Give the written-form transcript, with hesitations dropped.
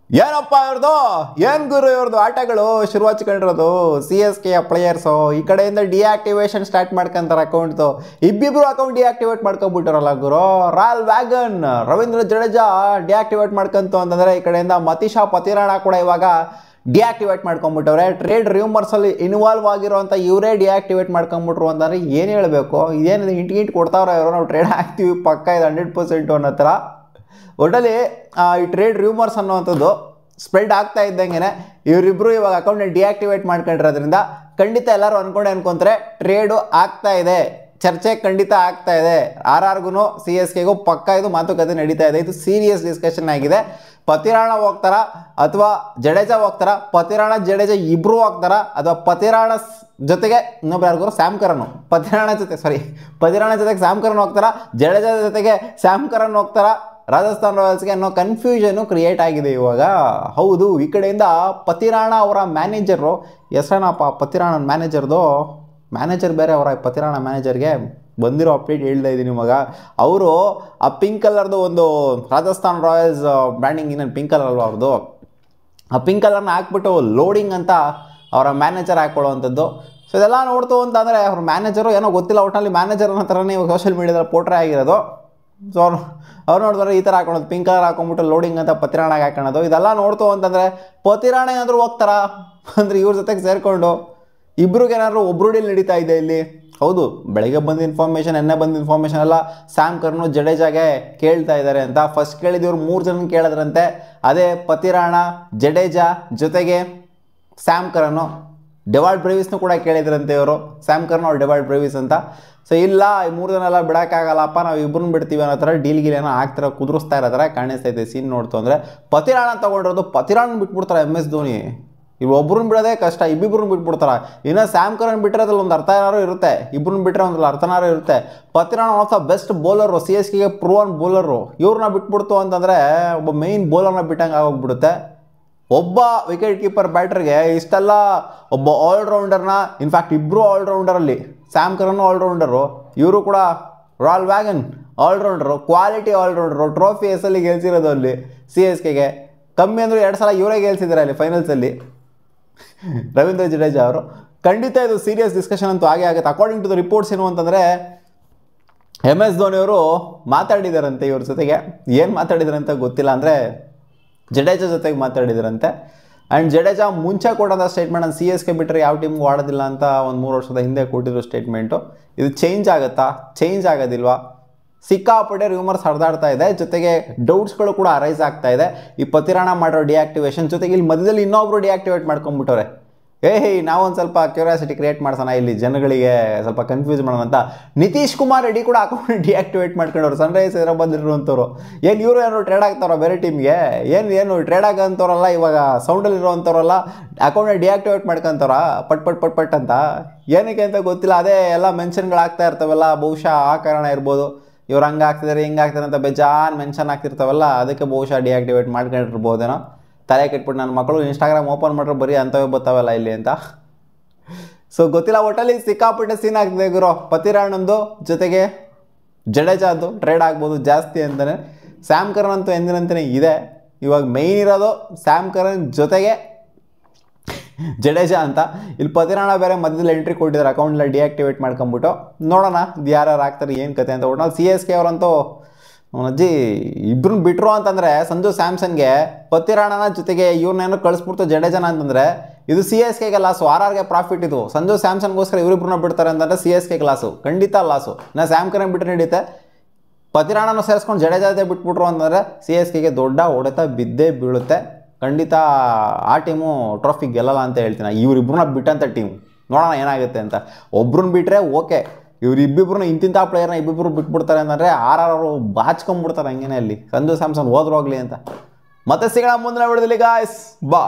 ಏನಪ್ಪ ಇವ್ರದು ಏನ್ ಗುರು ಇವ್ರದ್ದು ಆಟಗಳು ಶುರು ಹಚ್ಕೊಂಡಿರೋದು ಸಿ ಎಸ್ ಕೆ ಪ್ಲೇಯರ್ಸು ಈ ಕಡೆಯಿಂದ ಡಿಆಕ್ಟಿವೇಶನ್ ಸ್ಟಾರ್ಟ್ ಮಾಡ್ಕೊಂತಾರೆ ಅಕೌಂಟ್ದು ಇಬ್ಬಿಬ್ರು ಅಕೌಂಟ್ ಡಿಆಕ್ಟಿವೇಟ್ ಮಾಡ್ಕೊಂಡ್ಬಿಟ್ಟಿರಲ್ಲ ಗುರು ರಾಯಲ್ ವ್ಯಾಗನ್ ರವೀಂದ್ರ ಜಡೇಜಾ ಡಿಆಕ್ಟಿವೇಟ್ ಮಾಡ್ಕೊಂತು ಅಂತಂದ್ರೆ ಈ ಕಡೆಯಿಂದ ಮತೀಶಾ ಪತಿರಾಣ ಕೂಡ ಇವಾಗ ಡಿಆಕ್ಟಿವೇಟ್ ಮಾಡ್ಕೊಂಡ್ಬಿಟ್ಟವ್ರೆ ಟ್ರೇಡ್ ರೂಮರ್ಸ್ ಅಲ್ಲಿ ಇನ್ವಾಲ್ವ್ ಆಗಿರೋಂಥ ಇವರೇ ಡಿಆಕ್ಟಿವೇಟ್ ಮಾಡ್ಕೊಂಡ್ಬಿಟ್ರು ಅಂತಂದ್ರೆ ಏನು ಹೇಳಬೇಕು ಇದೇನು ಹಿಂಟ್ ಕೊಡ್ತಾವ್ರೆ ಇವರು ನಾವು ಟ್ರೇಡ್ ಆಗ್ತೀವಿ ಪಕ್ಕ ಇದು 100% ಅನ್ನೋ ಥರ ಒಟ್ಟಲ್ಲಿ ಈ ಟ್ರೇಡ್ ರೂಮರ್ಸ್ ಅನ್ನೋವಂಥದ್ದು ಸ್ಪ್ರೆಡ್ ಆಗ್ತಾ ಇದ್ದಂಗೆ ಇವರಿಬ್ಬರು ಇವಾಗ ಅಕೌಂಟ್ನ ಡಿಆಕ್ಟಿವೇಟ್ ಮಾಡ್ಕೊಂಡಿರೋದ್ರಿಂದ ಖಂಡಿತ ಎಲ್ಲರೂ ಅನ್ಕೊಂತಾರೆ ಟ್ರೇಡು ಆಗ್ತಾ ಇದೆ ಚರ್ಚೆ ಖಂಡಿತ ಆಗ್ತಾ ಇದೆ ಆರ್ಗೂ ಸಿ ಎಸ್ ಕೆಗೂ ಪಕ್ಕ ಇದು ಮಾತುಕತೆ ನಡೀತಾ ಇದೆ ಇದು ಸೀರಿಯಸ್ ಡಿಸ್ಕಷನ್ ಆಗಿದೆ ಪತಿರಾಣ ಹೋಗ್ತಾರಾ ಅಥವಾ ಜಡೇಜಾ ಹೋಗ್ತಾರಾ ಪತಿರಾಣ ಜಡೇಜಾ ಇಬ್ರು ಹೋಗ್ತಾರಾ ಅಥವಾ ಪತಿರಾಣ ಜೊತೆಗೆ ಇನ್ನೊಬ್ರು ಯಾರಿಗೂ ಸ್ಯಾಮ್ ಕರನ್ ಪತಿರಾಣ ಜೊತೆಗೆ ಸ್ಯಾಮ್ ಕರನ್ ಹೋಗ್ತಾರಾ ಜಡೇಜಾ ಜೊತೆಗೆ ಸ್ಯಾಮ್ ಕರನ್ ಹೋಗ್ತಾರಾ ರಾಜಸ್ಥಾನ್ ರಾಯಲ್ಸ್ಗೆ ಅನ್ನೋ ಕನ್ಫ್ಯೂಷನು ಕ್ರಿಯೇಟ್ ಆಗಿದೆ ಇವಾಗ ಹೌದು ಈ ಕಡೆಯಿಂದ ಪತಿರಾಣ ಅವರ ಮ್ಯಾನೇಜರು ಹೆಸರೇನಪ್ಪ ಪತಿರಾಣನ ಮ್ಯಾನೇಜರ್ ಬೇರೆ ಅವರ ಪತಿರಾಣ ಮ್ಯಾನೇಜರ್ಗೆ ಬಂದಿರೋ ಅಪ್ಡೇಟ್ ಹೇಳ್ತಾ ಇದ್ದೀನಿ ಇವಾಗ ಅವರು ಆ ಪಿಂಕ್ ಕಲರ್ದು ಒಂದು ರಾಜಸ್ಥಾನ್ ರಾಯಲ್ಸ್ ಬ್ರ್ಯಾಂಡಿಂಗ್ ಇನ್ನೇನು ಪಿಂಕ್ ಕಲರ್ ಅಲ್ವಾ ಅವ್ರದ್ದು ಆ ಪಿಂಕ್ ಕಲರ್ನ ಹಾಕ್ಬಿಟ್ಟು ಲೋಡಿಂಗ್ ಅಂತ ಅವರ ಮ್ಯಾನೇಜರ್ ಹಾಕ್ಕೊಳ್ಳುವಂಥದ್ದು ಸೊ ಇದೆಲ್ಲ ನೋಡ್ತು ಅಂತಂದರೆ ಅವ್ರ ಮ್ಯಾನೇಜರು ಏನೋ ಗೊತ್ತಿಲ್ಲ ಒಟ್ಟಿನಲ್ಲಿ ಮ್ಯಾನೇಜರ್ ಅನ್ನೋ ಥರನೇ ಇವಾಗ ಸೋಷಿಯಲ್ ಮೀಡಿಯಾದಲ್ಲಿ ಪೋಟ್ರೆ ಆಗಿರೋದು ಸೊ ಅವ್ರು ನೋಡಿದ್ರೆ ಈ ಥರ ಹಾಕೊಳ್ಳೋದು ಪಿಂಕ್ ಕಲರ್ ಹಾಕೊಂಡ್ಬಿಟ್ಟು ಲೋಡಿಂಗ್ ಅಂತ ಪತಿರಾಣಗೆ ಹಾಕೊಳ್ಳೋದು ಇದೆಲ್ಲ ನೋಡ್ತು ಅಂತಂದರೆ ಪತಿರಾಣ ಏನಾದರೂ ಹೋಗ್ತಾರಾ ಅಂದರೆ ಇವ್ರ ಜೊತೆಗೆ ಸೇರಿಕೊಂಡು ಇಬ್ರಿಗೇನಾದ್ರು ಒಬ್ರು ಡೀಲ್ ನಡೀತಾ ಇದೆ ಇಲ್ಲಿ ಹೌದು ಬೆಳಗ್ಗೆ ಬಂದ ಇನ್ಫಾರ್ಮೇಷನ್ ಎನ್ನೆ ಬಂದ ಇನ್ಫಾರ್ಮೇಷನ್ ಎಲ್ಲ ಸ್ಯಾಮ್ ಕರ್ನು ಜಡೇಜಾಗೆ ಕೇಳ್ತಾ ಇದ್ದಾರೆ ಅಂತ ಫಸ್ಟ್ ಕೇಳಿದವ್ರು 3 ಜನ ಕೇಳಿದ್ರಂತೆ ಅದೇ ಪತಿರಾಣ ಜಡೇಜಾ ಜೊತೆಗೆ ಸ್ಯಾಮ್ ಕರನು ಡೆವಾಲ್ಡ್ ಬ್ರೇವಿಸ್ನು ಕೂಡ ಕೇಳಿದ್ರಂತೆ ಇವರು ಸ್ಯಾಮ್ ಕರ್ನ್ ಅವ್ರು ಡೆವಾಲ್ಡ್ ಬ್ರೇವಿಸ್ ಅಂತ ಸೊ ಇಲ್ಲ ಈ 3 ಜನ ಎಲ್ಲ ಬಿಡೋಕ್ಕಾಗಲ್ಲಪ್ಪ ನಾವು ಇಬ್ಬರನ್ನ ಬಿಡ್ತೀವಿ ಅನ್ನೋ ಥರ ಡೀಲ್ಗಿಲ್ ಏನೋ ಆಗ್ತಾರ ಕುದುರಿಸ್ತಾ ಇರೋ ಥರ ಕಾಣಿಸ್ತೈತೆ ಸೀನ್ ನೋಡ್ತು ಅಂದರೆ ಪತಿರಾಣ ತೊಗೊಂಡಿರೋದು ಪತಿರಾಣ ಬಿಟ್ಬಿಡ್ತಾರೆ MS ಧೋನಿ ಇವು ಒಬ್ರನ್ನ ಬಿಡೋದೇ ಕಷ್ಟ ಇಬ್ಬಿಬ್ರನ್ನ ಬಿಟ್ಬಿಡ್ತಾರೆ ಇನ್ನು ಸ್ಯಾಮ್ ಕರನ್ ಬಿಟ್ಟಿರೋದ್ರಲ್ಲಿ ಒಂದು ಅರ್ಥ ಏನಾರು ಇರುತ್ತೆ ಇಬ್ಬರನ್ನ ಬಿಟ್ಟರೆ ಒಂದು ಅರ್ಥನಾರು ಇರುತ್ತೆ Pathirana also best bowler C S ಕೆಗೆ ಪ್ರೂವನ್ ಬೌಲರು ಇವ್ರನ್ನ ಬಿಟ್ಬಿಡ್ತು ಅಂತಂದರೆ ಒಬ್ಬ ಮೇಯ್ನ್ ಬೌಲರ್ನ ಬಿಟ್ಟಂಗೆ ಆಗೋಗ್ಬಿಡುತ್ತೆ ಒಬ್ಬ ವಿಕೆಟ್ ಕೀಪರ್ ಬ್ಯಾಟ್ರಿಗೆ ಇಷ್ಟೆಲ್ಲ ಒಬ್ಬ ಆಲ್ರೌಂಡರ್ನ ಇನ್ಫ್ಯಾಕ್ಟ್ ಇಬ್ಬರು ಆಲ್ರೌಂಡರಲ್ಲಿ ಸ್ಯಾಮ್ ಕರನ್ ಆಲ್ರೌಂಡರು ಇವರು ಕೂಡ royal wagon all-rounder quality all-rounder trophy ಎಲ್ಲಿ ಗೆಲ್ಸಿರೋದು ಅಲ್ಲಿ ಸಿ ಎಸ್ ಕೆಗೆ ಕಮ್ಮಿ ಅಂದರೂ 2 ಸಲ ಇವರೇ ಗೆಲ್ಸಿದ್ದಾರೆ ಅಲ್ಲಿ ಫೈನಲ್ಸಲ್ಲಿ ರವೀಂದ್ರ ಜಡೇಜಾ ಅವರು ಖಂಡಿತ ಇದು ಸೀರಿಯಸ್ ಡಿಸ್ಕಷನ್ ಅಂತೂ ಆಗೇ ಆಗುತ್ತೆ ಅಕಾರ್ಡಿಂಗ್ ಟು ದ ರಿಪೋರ್ಟ್ಸ್ ಏನು ಅಂತಂದರೆ MS ಧೋನಿ ಅವರು ಮಾತಾಡಿದಾರಂತೆ ಇವ್ರ ಜೊತೆಗೆ ಏನು ಮಾತಾಡಿದಾರಂತ ಗೊತ್ತಿಲ್ಲ ಅಂದರೆ ಜಡೇಜಾ ಜೊತೆಗೆ ಮಾತಾಡಿದಾರಂತೆ ಆ್ಯಂಡ್ ಜಡೇಜಾ ಮುಂಚೆ ಕೊಡೋದ ಸ್ಟೇಟ್ಮೆಂಟ್ ನಾನು ಸಿ ಎಸ್ ಕೆ ಬಿಟ್ಟರೆ ಯಾವ ಟೀಮ್ಗೂ ಆಡೋದಿಲ್ಲ ಅಂತ ಒಂದು 3 ವರ್ಷದ ಹಿಂದೆ ಕೊಟ್ಟಿರೋ ಸ್ಟೇಟ್ಮೆಂಟು ಇದು ಚೇಂಜ್ ಆಗುತ್ತಾ ಚೇಂಜ್ ಆಗೋದಿಲ್ವಾ ಸಿಕ್ಕಾಪಟ್ಟೆ ರೂಮರ್ಸ್ ಹರಿದಾಡ್ತಾ ಇದೆ ಜೊತೆಗೆ ಡೌಟ್ಸ್ಗಳು ಕೂಡ ಅರೈಸ್ ಆಗ್ತಾ ಇದೆ ಈ ಪತಿರಾಣ ಮಾಡೋ ಡಿಆಕ್ಟಿವೇಶನ್ ಜೊತೆಗೆ ಇಲ್ಲಿ ಮಧ್ಯದಲ್ಲಿ ಇನ್ನೊಬ್ರು ಡಿಆಕ್ಟಿವೇಟ್ ಮಾಡ್ಕೊಂಡ್ಬಿಟ್ಟವ್ರೆ ನಾವೊಂದು ಸ್ವಲ್ಪ ಕ್ಯೂರಿಯಾಸಿಟಿ ಕ್ರಿಯೇಟ್ ಮಾಡ್ಸೋಣ ಇಲ್ಲಿ ಜನಗಳಿಗೆ ಸ್ವಲ್ಪ ಕನ್ಫ್ಯೂಸ್ ಮಾಡೋಣ ಅಂತ ನಿತೀಶ್ ಕುಮಾರ್ ರೆಡ್ಡಿ ಕೂಡ ಅಕೌಂಟ್ ಡಿಆಕ್ಟಿವೇಟ್ ಮಾಡ್ಕೊಂಡವ್ರು ಸನ್ರೈಸ್ ಹೈದರಾಬಾದ್ ಇರುವಂಥವ್ರು ಇವರು ಏನೋ ಟ್ರೇಡ್ ಆಗ್ತಾರೋ ಬೇರೆ ಟೀಮ್ಗೆ ಏನು ಟ್ರೇಡ್ ಆಗೋಂಥವ್ರಲ್ಲ ಇವಾಗ ಸೌಂಡಲ್ಲಿ ಇರೋವಂಥವ್ರಲ್ಲ ಅಕೌಂಟ್ನ ಡಿಆಕ್ಟಿವೇಟ್ ಮಾಡ್ಕೊಂತವ್ರ ಪಟ್ ಅಂತ ಏನಕ್ಕೆ ಅಂತ ಗೊತ್ತಿಲ್ಲ ಅದೇ ಎಲ್ಲ ಮೆನ್ಷನ್ಗಳಾಗ್ತಾ ಇರ್ತವಲ್ಲ ಬಹುಶಃ ಆ ಕಾರಣ ಇರ್ಬೋದು ಇವ್ರು ಹಂಗೆ ಆಗ್ತಿದ್ದಾರೆ ಹಿಂಗೆ ಆಗ್ತಾರೆ ಅಂತ ಬೇಜಾನ್ ಮೆನ್ಷನ್ ಆಗ್ತಿರ್ತಾವಲ್ಲ ಅದಕ್ಕೆ ಬಹುಶಃ ಡಿಆಕ್ಟಿವೇಟ್ ಮಾಡ್ಕೊಂಡಿರ್ಬೋದೇನೋ ತಲೆ ಕೆಟ್ಬಿಟ್ಟು ನನ್ನ ಮಕ್ಕಳು ಇನ್ಸ್ಟಾಗ್ರಾಮ್ ಓಪನ್ ಮಾಡ್ರೆ ಬರೀ ಅಂಥವೇ ಬರ್ತಾವಲ್ಲ ಇಲ್ಲಿ ಅಂತ ಸೊ ಗೊತ್ತಿಲ್ಲ ಒಟ್ಟಲ್ಲಿ ಸಿಕ್ಕಾಪಟ್ಟೆ ಸೀನ್ ಆಗ್ತಿದೆ ಗುರು ಪತಿರಾಣಂದು ಜೊತೆಗೆ ಜಡೇಜಾದು ಟ್ರೇಡ್ ಆಗ್ಬೋದು ಜಾಸ್ತಿ ಅಂತಲೇ ಸ್ಯಾಮ್ ಕರನ್ ಅಂತೂ ಎಂದಿನಂತಲೇ ಇದೆ ಇವಾಗ ಮೇಯ್ನ್ ಇರೋದು ಸ್ಯಾಮ್ ಕರನ್ ಜೊತೆಗೆ ಜಡೇಜಾ ಅಂತ ಇಲ್ಲಿ ಪತಿರಾಣ ಬೇರೆ ಮಧ್ಯದಲ್ಲಿ ಎಂಟ್ರಿ ಕೊಟ್ಟಿದ್ದಾರೆ ಅಕೌಂಟ್ನ ಡಿಆಕ್ಟಿವೇಟ್ ಮಾಡ್ಕೊಂಬಿಟ್ಟು ನೋಡೋಣ ಇದು ಯಾರು ಆಗ್ತಾರೆ ಏನು ಕತೆ ಅಂತ ಒಟ್ನಲ್ಲಿ ಸಿ ಎಸ್ ಕೆ ಅವರಂತೂ ಅಜ್ಜಿ ಇಬ್ಬರನ್ನ ಬಿಟ್ಟರು ಅಂತಂದರೆ ಸಂಜು ಸ್ಯಾಮ್ಸನ್ಗೆ ಪತಿರಾಣನ ಜೊತೆಗೆ ಇವ್ರನ್ನೇನೋ ಕಳಿಸ್ಬಿಡ್ತು ಜಡೇಜಾನ ಅಂತಂದರೆ ಇದು ಸಿ ಎಸ್ ಕೆಗೆ ಲಾಸು RRಗೆ ಪ್ರಾಫಿಟ್ ಇದು ಸಂಜು ಸ್ಯಾಮ್ಸನ್ಗೋಸ್ಕರ ಇವರಿಬ್ಬರನ್ನ ಬಿಡ್ತಾರೆ ಅಂತಂದರೆ ಸಿ ಎಸ್ ಕೆಗೆ ಲಾಸು ಖಂಡಿತ ಲಾಸು ನಾ ಸ್ಯಾಮ್ ಕರನ್ ಬಿಟ್ಟರೆ ನಡೀತೆ ಪತಿರಾಣನ ಸೇರಿಸ್ಕೊಂಡು ಜಡೇಜಾ ಬಿಟ್ಬಿಟ್ರು ಅಂತಂದರೆ ಸಿ ಎಸ್ ಕೆಗೆ ದೊಡ್ಡ ಹೊಡೆತ ಬಿದ್ದೇ ಬೀಳುತ್ತೆ ಖಂಡಿತ ಆ ಟೀಮು ಟ್ರೋಫಿ ಗೆಲ್ಲಲ್ಲ ಅಂತ ಹೇಳ್ತೀನಿ ಇವರಿಬ್ಬರನ್ನ ಬಿಟ್ಟಂಥ ಟೀಮು ನೋಡೋಣ ಏನಾಗುತ್ತೆ ಅಂತ ಒಬ್ರನ್ನ ಬಿಟ್ಟರೆ ಓಕೆ ಇವ್ರಿಬ್ಬಿಬ್ರನ್ನ ಇಂತಿಂಥ ಪ್ಲೇಯರ್ನ ಇಬ್ಬಿಬ್ರು ಬಿಟ್ಬಿಡ್ತಾರೆ ಅಂತಂದರೆ ಅವರು ಬಾಚ್ಕೊಂಡ್ಬಿಡ್ತಾರೆ ಹಂಗೇನೆ ಅಲ್ಲಿ ಸಂಜು ಸ್ಯಾಮ್ಸನ್ ಹೋದ್ರೋಗ್ಲಿ ಅಂತ ಮತ್ತೆ ಸಿಗೋಣ ಮುಂದಿನ ವಿಡಿಯೋದಲ್ಲಿ ಗಾಯ್ಸ್ ಬಾ